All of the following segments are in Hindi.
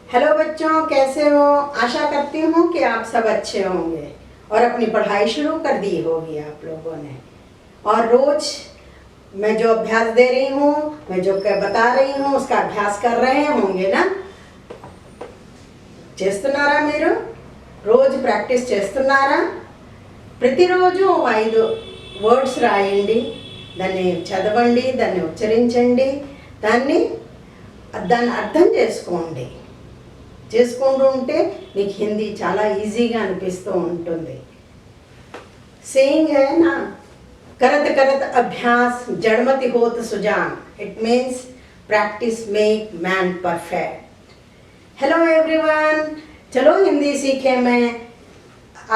हेलो बच्चों, कैसे हो? आशा करती हूँ कि आप सब अच्छे होंगे और अपनी पढ़ाई शुरू कर दी होगी आप लोगों ने। और रोज मैं जो अभ्यास दे रही हूँ, मैं जो बता रही हूँ उसका अभ्यास कर रहे होंगे ना। చేస్తున్నారా మీరు? రోజు ప్రాక్టీస్ చేస్తున్నారా? ప్రతిరోజు 5 వర్డ్స్ రాయండి, దాన్ని చదవండి, దాన్ని ఉచ్చరించండి, దాన్ని అర్థం చేసుకోండి. చేసుకుంటూ ఉంటే మీకు హిందీ చాలా ఈజీగా అనిపిస్తూ ఉంటుంది. సేయింగ్ है ना, करत करत अभ्यास जड़मति होत सुजान. It means practice make man perfect. Hello everyone, चलो हिंदी सीखे. मैं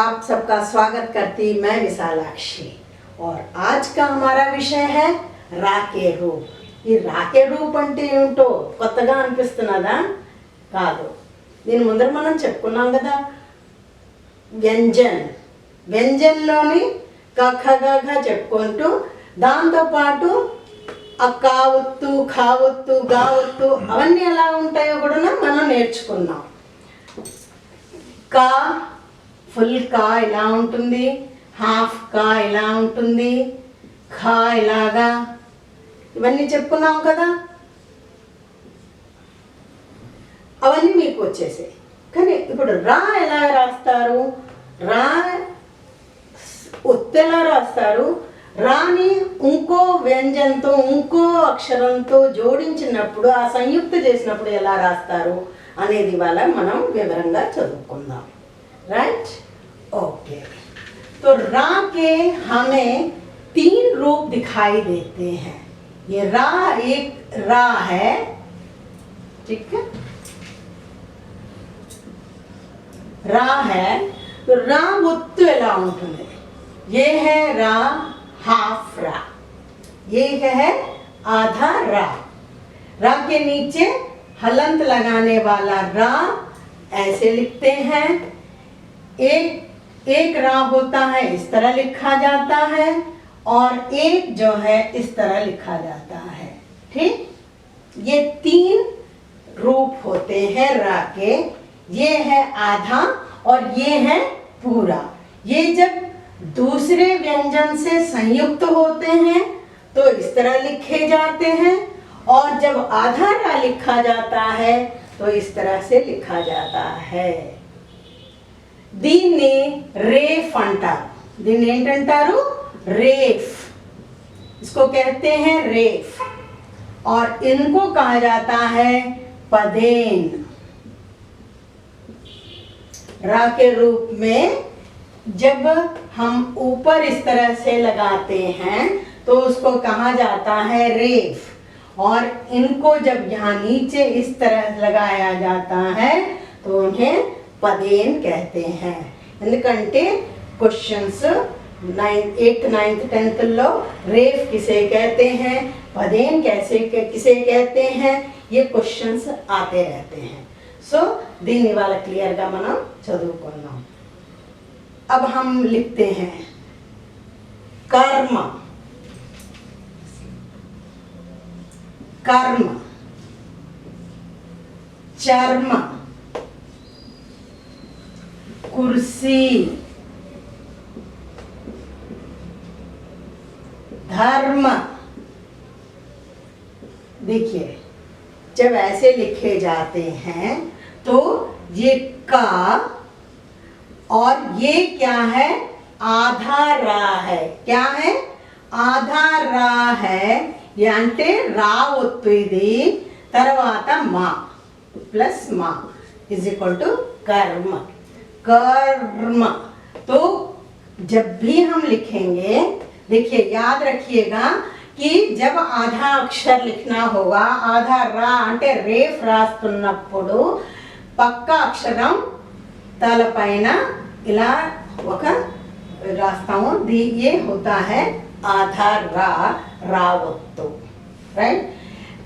आप सबका स्वागत करती, मैं विशालाक्षी. और आज का हमारा विषय है रा के रूप. ఈ రాకే రూప్ అంటే ఏమిటో కొత్తగా అనిపిస్తున్నదా? కాదు, దీని ముందర మనం చెప్పుకున్నాం కదా. వ్యంజన్లోని కఖగా చెప్పుకుంటూ దాంతోపాటు అక్కావత్తు, ఖావత్తు, గావత్తు అవన్నీ ఎలా ఉంటాయో కూడా మనం నేర్చుకున్నాం. కా ఫుల్ కా ఇలా ఉంటుంది, హాఫ్ కా ఇలా ఉంటుంది, ఖా ఇలాగా, ఇవన్నీ చెప్పుకున్నాం కదా. అవన్నీ మీకు వచ్చేసాయి. కానీ ఇప్పుడు రా ఎలా రాస్తారు? రా ఒత్తెలా రాస్తారు? రాని ఇంకో వ్యంజనంతో, ఇంకో అక్షరంతో జోడించినప్పుడు, ఆ సంయుక్త చేసినప్పుడు ఎలా రాస్తారు అనేది ఇవాళ మనం వివరంగా చదువుకుందాం. Right, okay. तो रा के हमें 3 रूप दिखाई देते हैं. ये रा एक रा है, ठीक है, రా है. तो రా ఒత్తు ఎలా ఉంటుంది? ये है रा, हाफ रा. ये है आधा रा. रा के नीचे हलंत लगाने वाला रा ऐसे लिखते हैं. एक रा होता है, इस तरह लिखा जाता है, और एक जो है इस तरह लिखा जाता है. ठीक, ये 3 रूप होते हैं रा के. ये है आधा और ये है पूरा. ये जब दूसरे व्यंजन से संयुक्त होते हैं तो इस तरह लिखे जाते हैं, और जब आधा रा लिखा जाता है तो इस तरह से लिखा जाता है. దీన్ని రేఫ్ అంటారు. దీన్ని ఏంటంటారు? रेफ. इसको कहते हैं रेफ. और इनको कहा जाता है पदेन. रा के रूप में जब हम ऊपर इस तरह से लगाते हैं तो उसको कहा जाता है रेफ. और इनको जब यहाँ नीचे इस तरह लगाया जाता है तो उन्हें पदेन कहते हैं. ఎందుకంటే क्वेश्चंस 8th 9th 10th लो रेफ किसे कहते हैं, पदेन किसे कहते हैं, ये क्वेश्चंस आते रहते हैं. सो దీన్ని ఇవాళ క్లియర్గా మనం చదువుకున్నాం. अब हम लिखते हैं कर्म. कर्म, चर्म, कुर्सी, धर्म. देखिए, जब ऐसे लिखे जाते हैं तो ये का, और ये क्या है? आधा रा है. क्या है? आधा రా है. అంటే రా ఒత్తు ఇది, తర్వాత మా ప్లస్ మా इज इक्वल टू कर्म. कर्म. तो जब भी हम लिखेंगे, देखिए याद रखिएगा कि जब आधा अक्षर लिखना होगा, आधा రా అంటే రేఫ్ రాస్తున్నప్పుడు పక్క అక్షరం తలపైన ఇలా ఒక రాస్తాము. ये होता है ఆధా రా, రావత్తు. రైట్.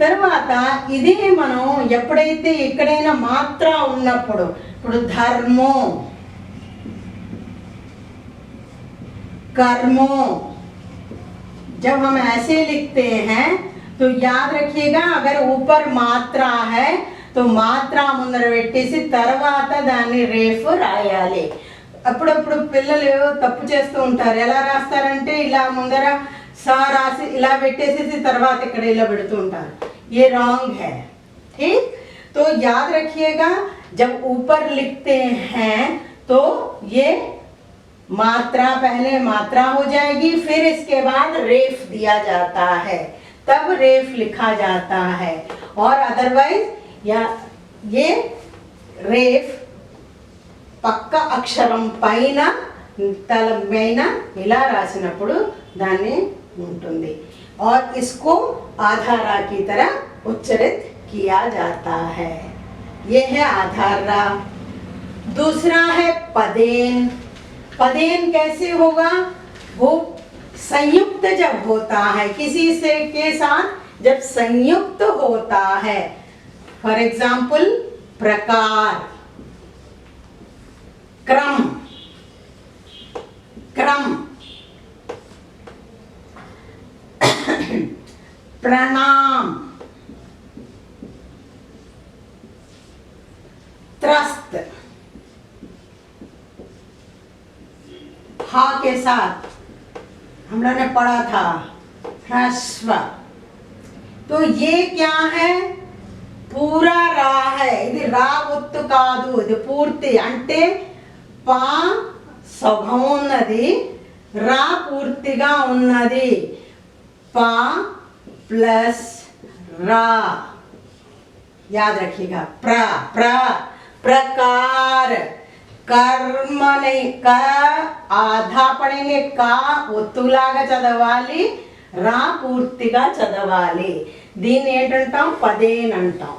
తర్వాత ఇదే మనం ఎప్పుడైతే ఎక్కడైనా మాత్ర ఉన్నప్పుడు, ఇప్పుడు ధర్మో, कर्मो, जब हम ऐसे लिखते हैं तो याद रखिएगा, अगर ऊपर मात्रा है తో మాత్ర ముందర పెట్టేసి తర్వాత దాన్ని రేఫ్ రాయాలి. అప్పుడప్పుడు పిల్లలు తప్పు చేస్తూ ఉంటారు. ఎలా రాస్తారంటే ఇలా ముందర సా రాసి ఇలా పెట్టేసేసి తర్వాత ఇక్కడ ఇలా పెడుతూ ఉంటారు. ये रॉन्ग है. ठीक, तो याद रखिएगा जब ऊपर लिखते हैं तो ये मात्रा पहले मात्रा हो जाएगी, फिर इसके बाद रेफ दिया जाता है, तब रेफ लिखा जाता है. और अदरवाइज या ये रेफ పక్క అక్షరం పైన తల పైన ఇలా రాసినప్పుడు దాన్ని ఉంటుంది. और इसको आधारा की तरह उच्चारित किया जाता है. ये है आधारा. दूसरा है पदेन. पदेन कैसे होगा? वो संयुक्त जब होता है किसी से के साथ, जब संयुक्त होता है. फॉर एग्जाम्पल प्रकार, क्रम, क्रम, प्रणाम, त्रस्त, हा के साथ हम लोगों ने पढ़ा था ह्रस्व. तो ये क्या है? पूरा रा है. ఇది రా ఒత్తు కాదు, ఇది పూర్తి. అంటే పా సగం ఉన్నది, రా పూర్తిగా ఉన్నది. पा प्लस रा. याद रखिएगा. प्र प्रकार. कर्म नहीं, का आधा पढ़ेंगे, का ఒత్తులాగా చదవాలి, రా పూర్తిగా చదవాలి. దీన్ని ఏంటంటాం? పదేన్ అంటాం.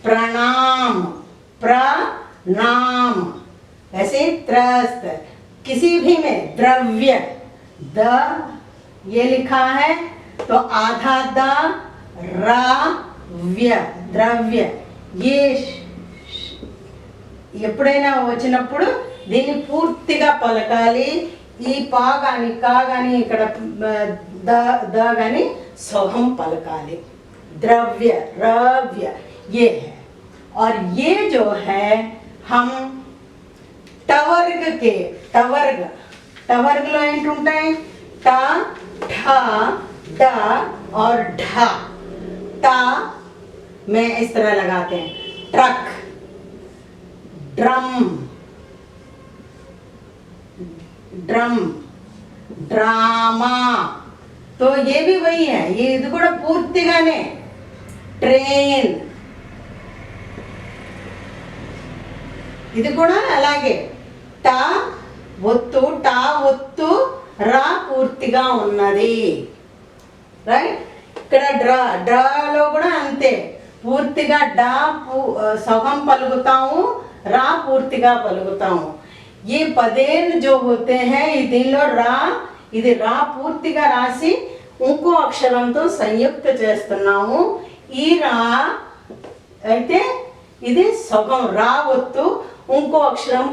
प्रणाम, प्रणाम. वैसे त्रस्त. किसी भी में द्रव्य, द ये लिखा है तो आधा द रव्य, द्रव्य. ये ఎప్పుడైనా వచ్చినప్పుడు దీన్ని పూర్తిగా పలకాలి. ఈ పా కానీ కా కానీ ఇక్కడ ద కానీ సగం పలకాలి. द्रव्य, रव्य ये है. और ये जो है हम टवर्ग के टवर्ग टवर्गలో ఏంటుంటాయి? ట, ఠ, ड और ढ. ट में इस तरह लगाते हैं. Truck, drum, drum, drama. तो ये भी वही है. ये ఇది కూడా పూర్తిగానే. ట్రైన్, ఇది కూడా అలాగే. ట ఒత్తు, ట ఒత్తు, రా పూర్తిగా ఉన్నది. రైట్. ఇక్కడ డ్రాలో కూడా అంతే. పూర్తిగా డా సగం పలుకుతాము, రా పూర్తిగా పలుకుతాము. ये पदेन जो होते हैं దీనిలో రా, ఇది రా పూర్తిగా రాసి ఇంకో అక్షరంతో సంయుక్త చేస్తున్నాము. ఈ రా అయితే ఇది సగం రా ఒత్తు, ఇంకో అక్షరం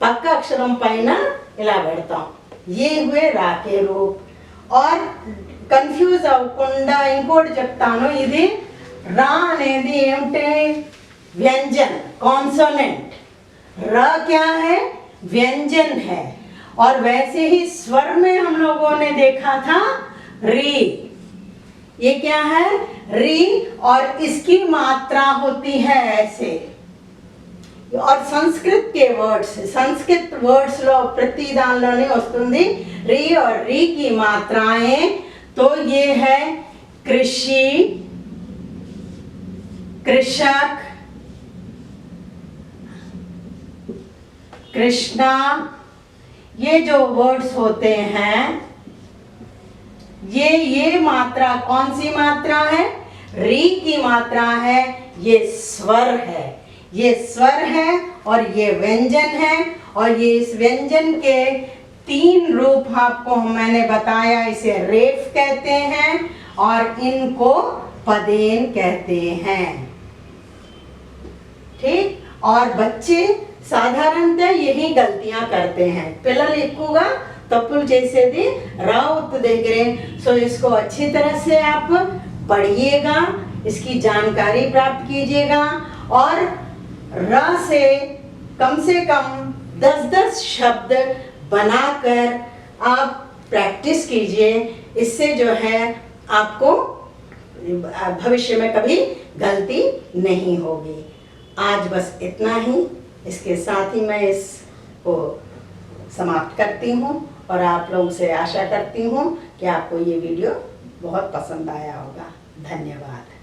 పక్క అక్షరం పైన ఇలా పెడతాం. ये हुए రా के रूप. और కన్ఫ్యూజ్ అవ్వకుండా ఇంకోటి చెప్తాను. ఇది రా అనేది ఏమిటి? व्यंजन, कॉन्सोनेंट. र क्या है? व्यंजन है. और वैसे ही स्वर में हम लोगों ने देखा था री. ये क्या है? री. और इसकी मात्रा होती है ऐसे. और संस्कृत के वर्ड्स, संस्कृत वर्ड्स लो प्रति दानलोने वस्तुंदी री. और री की मात्राएं तो ये है कृषि, कृषक, कृष्णा. ये जो वर्ड्स होते हैं ये मात्रा कौन सी मात्रा है? री की मात्रा है. ये स्वर है, ये स्वर है और ये व्यंजन है. और ये इस व्यंजन के 3 रूप आपको मैंने बताया. इसे रेफ कहते हैं और इनको पदेन कहते हैं. ठीक. और बच्चे సాధారణంగా यही गलतियां करते हैं. పిల్లలు ఎక్కువగా తప్పులు చేసేది రా ఒత్తు దగ్గరే. सो इसको अच्छी तरह से आप पढ़िएगा, इसकी जानकारी प्राप्त कीजिएगा और र से कम 10-10 शब्द बनाकर आप प्रैक्टिस कीजिए। इससे जो है आपको भविष्य में कभी गलती नहीं होगी। आज बस इतना ही, इसके साथ ही मैं इसको समाप्त करती हूँ और आप लोगों से आशा करती हूँ कि आपको ये वीडियो बहुत पसंद आया होगा। धन्यवाद।